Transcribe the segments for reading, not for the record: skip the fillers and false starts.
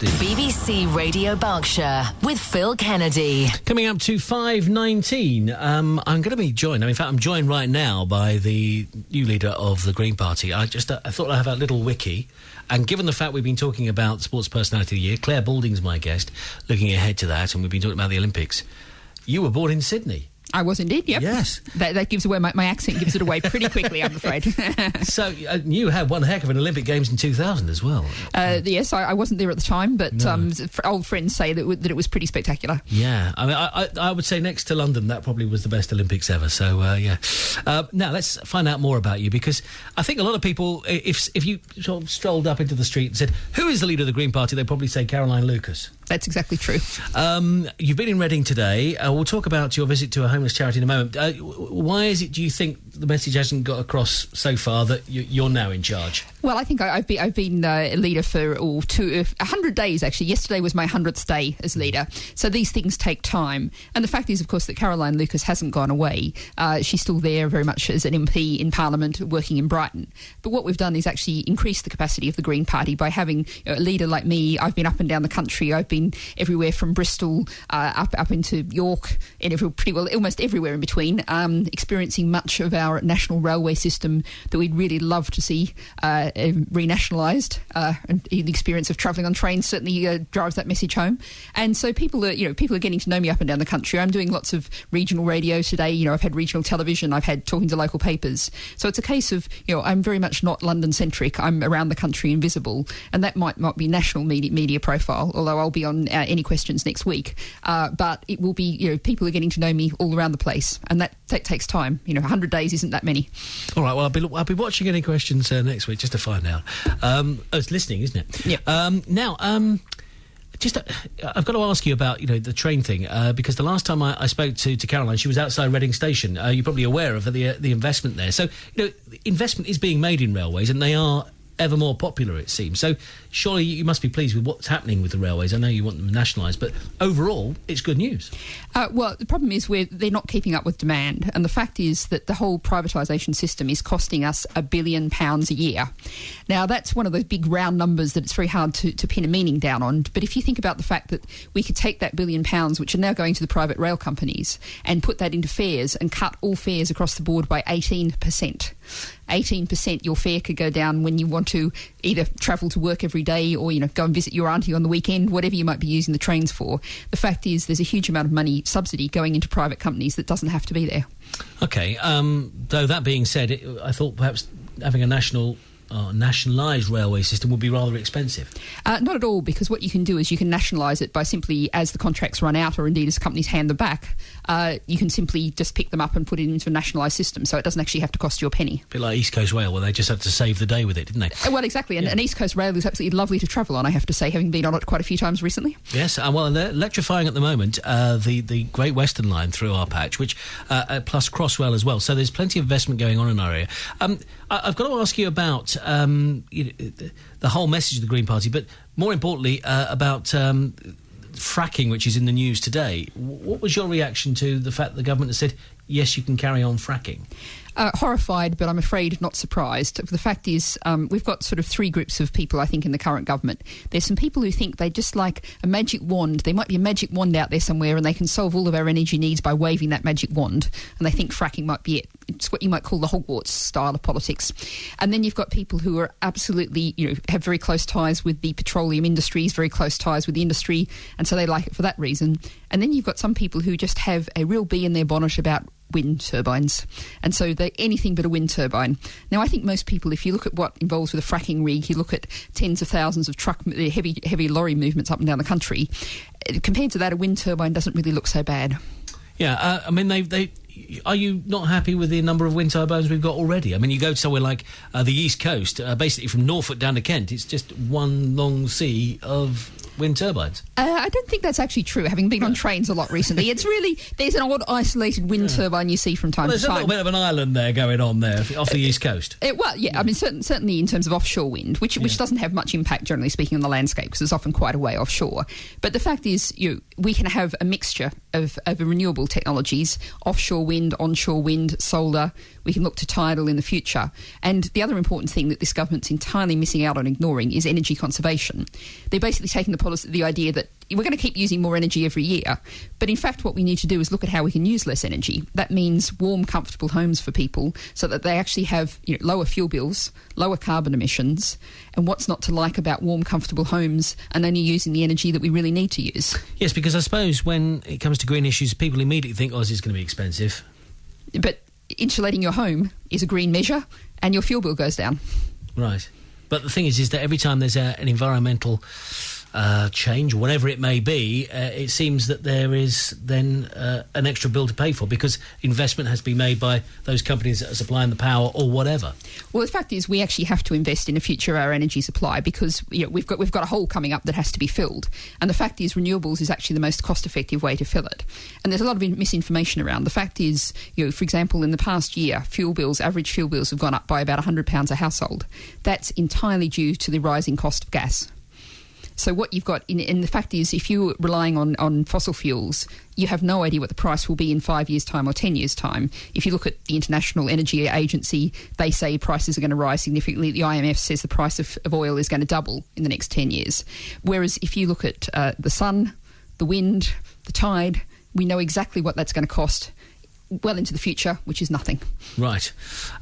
BBC Radio Berkshire with Phil Kennedy. Coming up to 5:19, I'm going to be joined. In fact, I'm joined right now by the new leader of the Green Party. I thought I'd have a little wiki. And given the fact we've been talking about Sports Personality of the Year, Claire Balding's my guest, looking ahead to that, and we've been talking about the Olympics. You were born in Sydney. I was indeed, yep. Yes. That gives away, my accent gives it away pretty quickly, I'm afraid. So you had one heck of an Olympic Games in 2000 as well. Yes, I wasn't there at the time, but No. Old friends say that it was pretty spectacular. Yeah, I would say next to London, that probably was the best Olympics ever. So, yeah. Now, let's find out more about you, because I think a lot of people, if you sort of strolled up into the street and said, who is the leader of the Green Party, they'd probably say Caroline Lucas. That's exactly true. You've been in Reading today. We'll talk about your visit to a homeless charity in a moment. Why is it, do you think, the message hasn't got across so far that you're now in charge? Well, I think I've been a leader for 100 days, actually. Yesterday was my 100th day as leader. So these things take time. And the fact is, of course, that Caroline Lucas hasn't gone away. She's still there very much as an MP in Parliament working in Brighton. But what we've done is actually increase the capacity of the Green Party by having a leader like me. I've been up and down the country. I've been everywhere from Bristol up into York and almost everywhere in between, experiencing much of our national railway system that we'd really love to see renationalised, and the experience of travelling on trains certainly drives that message home. And so people are getting to know me up and down the country. I'm doing lots of regional radio today. I've had regional television. I've had talking to local papers. So it's a case of I'm very much not London centric. I'm around the country and visible, and that might not be national media profile. Although I'll be on Any Questions next week, but it will be people are getting to know me all around the place, and that takes time. 100 days isn't that many. All right, well, I'll be watching Any Questions next week just to find out. It's listening, isn't it? Yeah. Now, I've got to ask you about the train thing, because the last time I spoke to Caroline, she was outside Reading Station. You're probably aware of the investment there. So investment is being made in railways, and they are ever more popular, it seems. So surely you must be pleased with what's happening with the railways. I know you want them nationalised, but overall it's good news. Well, the problem is they're not keeping up with demand, and the fact is that the whole privatisation system is costing us £1 billion a year. Now, that's one of those big round numbers that it's very hard to pin a meaning down on, but if you think about the fact that we could take that £1 billion, which are now going to the private rail companies, and put that into fares and cut all fares across the board by 18%. 18% your fare could go down when you want to either travel to work every day or go and visit your auntie on the weekend, whatever you might be using the trains for. The fact is there's a huge amount of money subsidy going into private companies that doesn't have to be there. Okay, though that being said, I thought perhaps having a nationalised railway system would be rather expensive. Not at all, because what you can do is you can nationalise it by simply, as the contracts run out, or indeed as companies hand them back, you can simply just pick them up and put it into a nationalised system, so it doesn't actually have to cost you a penny. A bit like East Coast Rail, where they just had to save the day with it, didn't they? Well, exactly, and East Coast Rail is absolutely lovely to travel on, I have to say, having been on it quite a few times recently. Yes, well, they're electrifying at the moment the Great Western Line through our patch, which plus Crossrail as well, so there's plenty of investment going on in our area. I've got to ask you about the whole message of the Green Party, but more importantly about fracking, which is in the news today. What was your reaction to the fact that the government has said, yes, you can carry on fracking? Horrified, but I'm afraid not surprised. The fact is, we've got sort of three groups of people, I think, in the current government. There's some people who think they just like a magic wand. There might be a magic wand out there somewhere and they can solve all of our energy needs by waving that magic wand, and they think fracking might be it. It's what you might call the Hogwarts style of politics. And then you've got people who are absolutely, have very close ties with the petroleum industries, very close ties with the industry, and so they like it for that reason. And then you've got some people who just have a real bee in their bonnet about wind turbines, and so they're anything but a wind turbine. Now, I think most people, if you look at what involves with a fracking rig, you look at tens of thousands of heavy lorry movements up and down the country. Compared to that, a wind turbine doesn't really look so bad. Yeah, I mean, are you not happy with the number of wind turbines we've got already? I mean, you go to somewhere like the East Coast, basically from Norfolk down to Kent, it's just one long sea of wind turbines. I don't think that's actually true, having been on trains a lot recently. It's really, there's an odd isolated wind turbine you see from time to time. There's a little bit of an island there going on there off the East Coast. I mean, certainly in terms of offshore wind, which doesn't have much impact, generally speaking, on the landscape, because it's often quite a way offshore. But the fact is, we can have a mixture of renewable technologies, offshore wind, onshore wind, solar. We can look to tidal in the future. And the other important thing that this government's entirely missing out on ignoring is energy conservation. They're basically taking the idea that we're going to keep using more energy every year. But in fact, what we need to do is look at how we can use less energy. That means warm, comfortable homes for people so that they actually have lower fuel bills, lower carbon emissions. And what's not to like about warm, comfortable homes and only using the energy that we really need to use? Yes, because I suppose when it comes to green issues, people immediately think, this is going to be expensive. But insulating your home is a green measure and your fuel bill goes down. Right. But the thing is that every time there's an environmental change, whatever it may be, it seems that there is then an extra bill to pay for because investment has to be made by those companies that are supplying the power or whatever. Well, the fact is we actually have to invest in the future of our energy supply because we've got a hole coming up that has to be filled. And the fact is renewables is actually the most cost-effective way to fill it. And there's a lot of misinformation around. The fact is, for example, in the past year, average fuel bills have gone up by about £100 a household. That's entirely due to the rising cost of gas. So what you've got, and the fact is, if you're relying on fossil fuels, you have no idea what the price will be in 5 years' time or 10 years' time. If you look at the International Energy Agency, they say prices are going to rise significantly. The IMF says the price of oil is going to double in the next 10 years. Whereas if you look at the sun, the wind, the tide, we know exactly what that's going to cost well into the future, which is nothing. Right.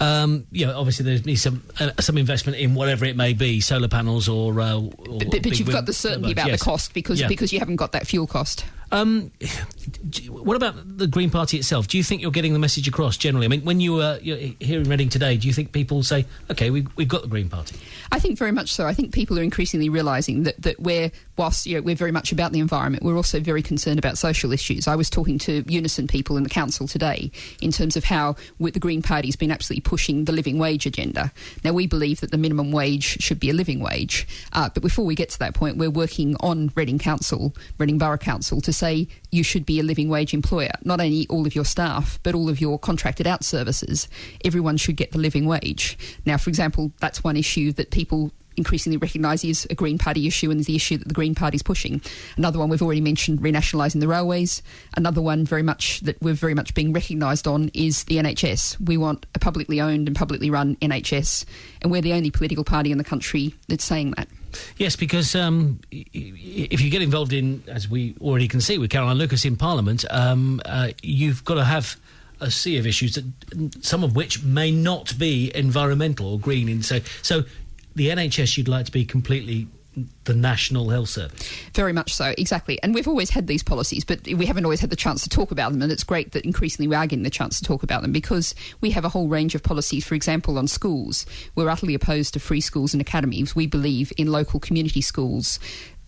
Obviously there needs some investment in whatever it may be, solar panels or but you've got the certainty about the cost because you haven't got that fuel cost. What about the Green Party itself? Do you think you're getting the message across generally? I mean, when you're here in Reading today, do you think people say, OK, we've got the Green Party? I think very much so. I think people are increasingly realising that whilst we're very much about the environment, we're also very concerned about social issues. I was talking to Unison people in the council today in terms of how the Green Party's been absolutely pushing the living wage agenda. Now, we believe that the minimum wage should be a living wage. But before we get to that point, we're working on Reading Borough Council, to say you should be a living wage employer. Not only all of your staff, but all of your contracted out services. Everyone should get the living wage. Now, for example, that's one issue that people increasingly recognise is a Green Party issue and is the issue that the Green Party's pushing. Another one we've already mentioned, renationalising the railways. Another one that we're very much being recognised on is the NHS. We want a publicly owned and publicly run NHS, and we're the only political party in the country that's saying that. Yes, because if you get involved in, as we already can see with Caroline Lucas in Parliament, you've got to have a sea of issues, some of which may not be environmental or green. So the NHS you'd like to be completely the National Health Service. Very much so, exactly. And we've always had these policies, but we haven't always had the chance to talk about them, and it's great that increasingly we are getting the chance to talk about them because we have a whole range of policies. For example, on schools, we're utterly opposed to free schools and academies. We believe in local community schools,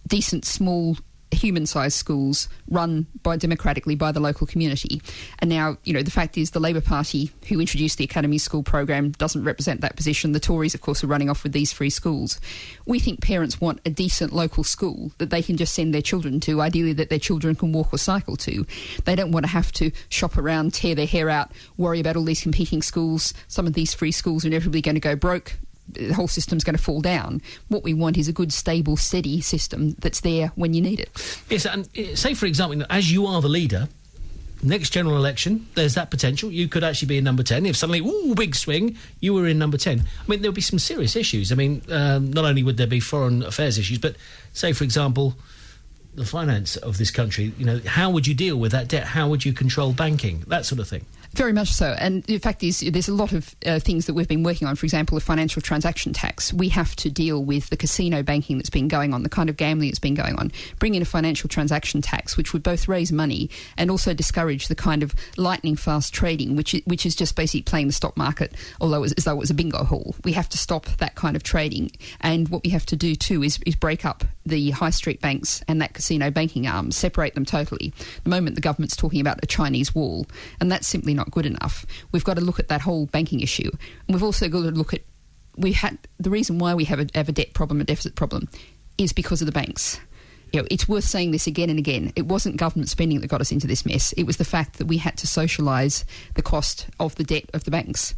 decent, small, human-sized schools run democratically by the local community. And now, the fact is the Labour Party, who introduced the Academy School program, doesn't represent that position. The Tories, of course, are running off with these free schools. We think parents want a decent local school that they can just send their children to, ideally that their children can walk or cycle to. They don't want to have to shop around, tear their hair out, worry about all these competing schools. Some of these free schools are inevitably going to go broke. The whole system's going to fall down. What we want is a good, stable, steady system that's there when you need it. Yes, and say, for example, as you are the leader, next general election, there's that potential. You could actually be in number 10. If suddenly, big swing, you were in number 10. I mean, there would be some serious issues. I mean, not only would there be foreign affairs issues, but say, for example, the finance of this country, how would you deal with that debt? How would you control banking? That sort of thing. Very much so. And the fact is, there's a lot of things that we've been working on. For example, the financial transaction tax. We have to deal with the casino banking that's been going on, the kind of gambling that's been going on. Bring in a financial transaction tax, which would both raise money and also discourage the kind of lightning fast trading, which is just basically playing the stock market, as though it was a bingo hall. We have to stop that kind of trading. And what we have to do too is break up the high street banks and that casino banking arm, separate them totally. At the moment, the government's talking about a Chinese wall, and that's simply not good enough. We've got to look at that whole banking issue. And we've also got to look at the reason why we have a debt problem, a deficit problem, is because of the banks. It's worth saying this again and again. It wasn't government spending that got us into this mess. It was the fact that we had to socialise the cost of the debt of the banks.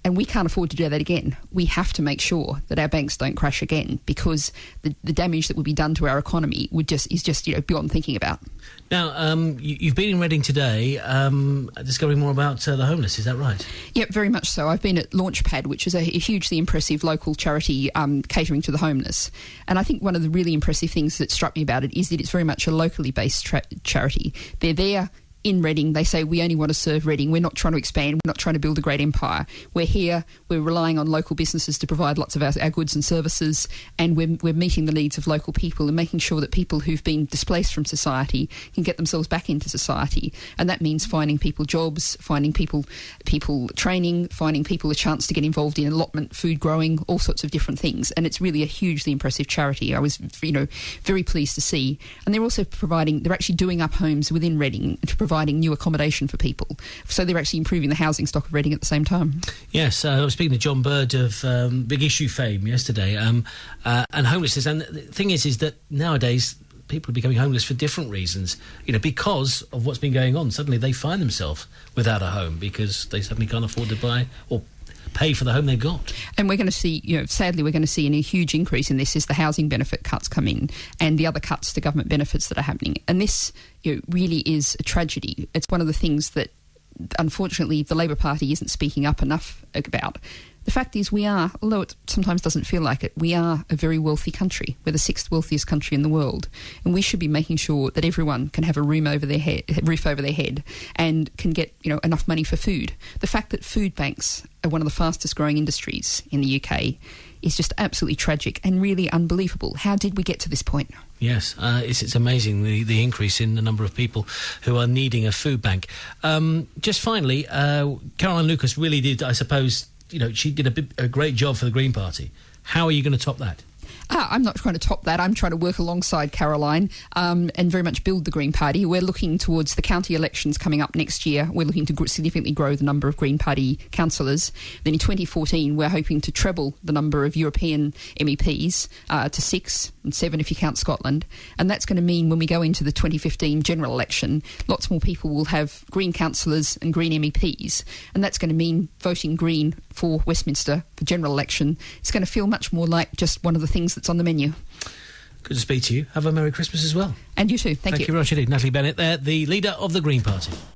And we can't afford to do that again. We have to make sure that our banks don't crash again, because the damage that would be done to our economy is just beyond thinking about. Now, you've been in Reading today, discovering more about the homeless. Is that right? Yep, very much so. I've been at Launchpad, which is a hugely impressive local charity catering to the homeless. And I think one of the really impressive things that struck me about it is that it's very much a locally based charity. They're there in Reading. They say, we only want to serve Reading. We're not trying to expand. We're not trying to build a great empire. We're here. We're relying on local businesses to provide lots of our goods and services, and we're meeting the needs of local people and making sure that people who've been displaced from society can get themselves back into society. And that means finding people jobs, finding people training, finding people a chance to get involved in allotment, food growing, all sorts of different things. And it's really a hugely impressive charity. I was, very pleased to see. And they're also they're actually doing up homes within Reading to provide new accommodation for people. So they're actually improving the housing stock of Reading at the same time. Yes, I was speaking to John Bird of Big Issue fame yesterday, and homelessness. And the thing is that nowadays people are becoming homeless for different reasons, because of what's been going on. Suddenly they find themselves without a home because they suddenly can't afford to buy or pay for the home they've got. And we're going to see, sadly, we're going to see a huge increase in this as the housing benefit cuts come in and the other cuts to government benefits that are happening. And this really is a tragedy. It's one of the things that, unfortunately, the Labor Party isn't speaking up enough about. The fact is we are, although it sometimes doesn't feel like it, we are a very wealthy country. We're the 6th wealthiest country in the world. And we should be making sure that everyone can have a roof over their head and can get, enough money for food. The fact that food banks are one of the fastest growing industries in the UK is just absolutely tragic and really unbelievable. How did we get to this point? Yes, it's amazing, the increase in the number of people who are needing a food bank. Just finally, Caroline Lucas really did, I suppose, she did a great job for the Green Party. How are you going to top that? I'm not trying to top that. I'm trying to work alongside Caroline and very much build the Green Party. We're looking towards the county elections coming up next year. We're looking to significantly grow the number of Green Party councillors. Then in 2014, we're hoping to treble the number of European MEPs to 6 and 7 if you count Scotland. And that's going to mean when we go into the 2015 general election, lots more people will have Green councillors and Green MEPs. And that's going to mean voting Green for Westminster for general election. It's going to feel much more like just one of the things that's on the menu. Good to speak to you. Have a Merry Christmas as well. And you too. Thank you. Thank you very much indeed. Natalie Bennett there, the leader of the Green Party.